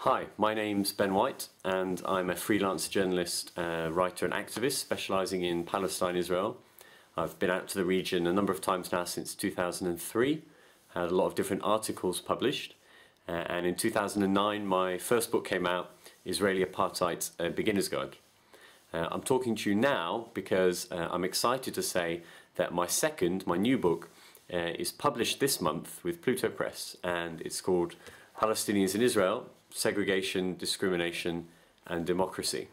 Hi, my name's Ben White and I'm a freelance journalist, writer and activist specialising in Palestine, Israel. I've been out to the region a number of times now since 2003, had a lot of different articles published, and in 2009 my first book came out, Israeli Apartheid, a Beginner's Guide. I'm talking to you now because I'm excited to say that my new book, is published this month with Pluto Press, and it's called Palestinians in Israel, Segregation, Discrimination and Democracy.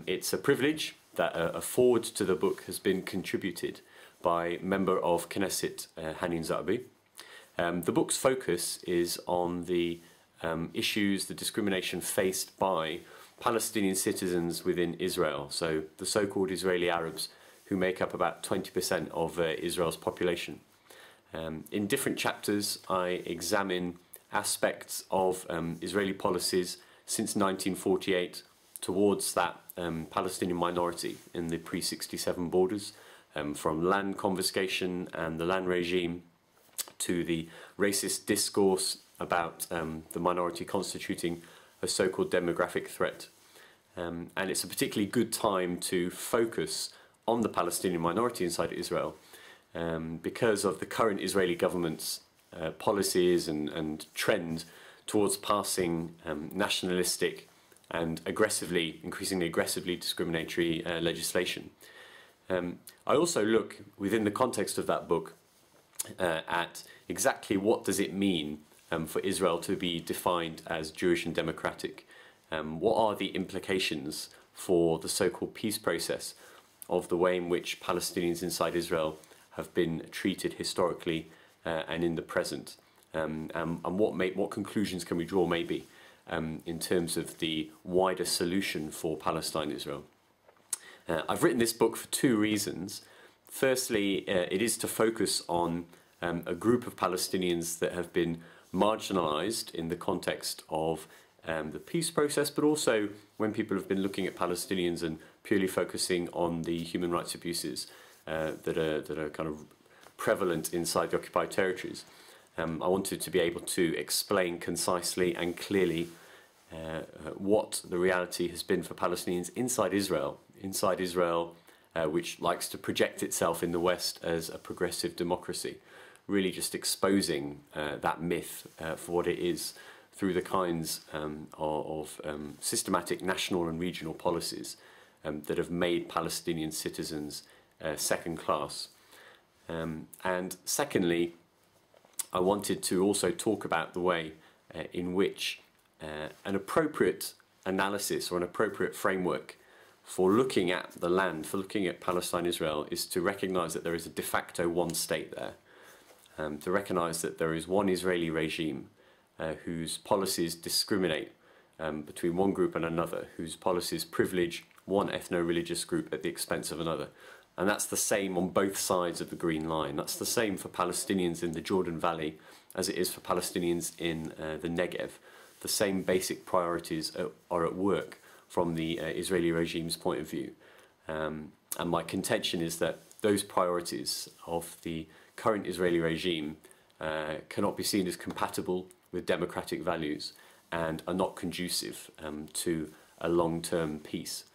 It's a privilege that a foreword to the book has been contributed by member of Knesset Hanin Zabi. The book's focus is on the issues, the discrimination faced by Palestinian citizens within Israel, so the so-called Israeli Arabs, who make up about 20% of Israel's population. In different chapters I examine aspects of Israeli policies since 1948 towards that Palestinian minority in the pre-67 borders, from land confiscation and the land regime to the racist discourse about the minority constituting a so-called demographic threat. And it's a particularly good time to focus on the Palestinian minority inside Israel because of the current Israeli government's policies and trend towards passing nationalistic and increasingly aggressively discriminatory legislation. I also look, within the context of that book, at exactly what does it mean for Israel to be defined as Jewish and democratic. What are the implications for the so-called peace process of the way in which Palestinians inside Israel have been treated historically and in the present, and what conclusions can we draw maybe in terms of the wider solution for Palestine-Israel. I've written this book for two reasons. Firstly, it is to focus on a group of Palestinians that have been marginalised in the context of the peace process, but also when people have been looking at Palestinians and purely focusing on the human rights abuses that are kind of prevalent inside the occupied territories. I wanted to be able to explain concisely and clearly what the reality has been for Palestinians inside Israel, which likes to project itself in the West as a progressive democracy, really just exposing that myth for what it is through the kinds of systematic national and regional policies that have made Palestinian citizens second class. And secondly, I wanted to also talk about the way in which an appropriate analysis or an appropriate framework for looking at the land, for looking at Palestine-Israel, is to recognise that there is a de facto one state there, to recognise that there is one Israeli regime whose policies discriminate between one group and another, whose policies privilege one ethno-religious group at the expense of another. And that's the same on both sides of the Green Line. That's the same for Palestinians in the Jordan Valley as it is for Palestinians in the Negev. The same basic priorities are at work from the Israeli regime's point of view. And my contention is that those priorities of the current Israeli regime cannot be seen as compatible with democratic values and are not conducive to a long-term peace.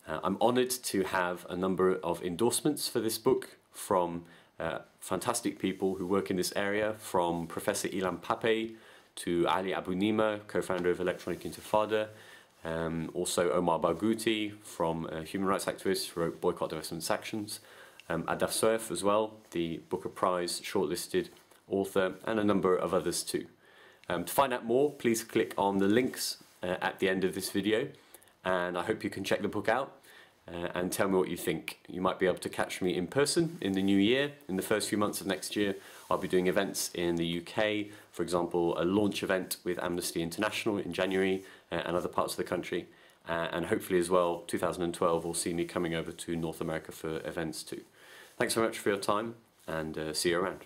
I'm honoured to have a number of endorsements for this book from fantastic people who work in this area, from Professor Ilan Pape to Ali Abu Nima, co-founder of Electronic Intifada, also Omar Barghouti, from human rights activists who wrote Boycott, Divestment, Sanctions, Adaf Soef as well, the Booker Prize shortlisted author, and a number of others too. To find out more, please click on the links at the end of this video, and I hope you can check the book out and tell me what you think. You might be able to catch me in person in the new year. In the first few months of next year, I'll be doing events in the UK, for example, a launch event with Amnesty International in January and other parts of the country. And hopefully as well, 2012 will see me coming over to North America for events too. Thanks very much for your time, and see you around.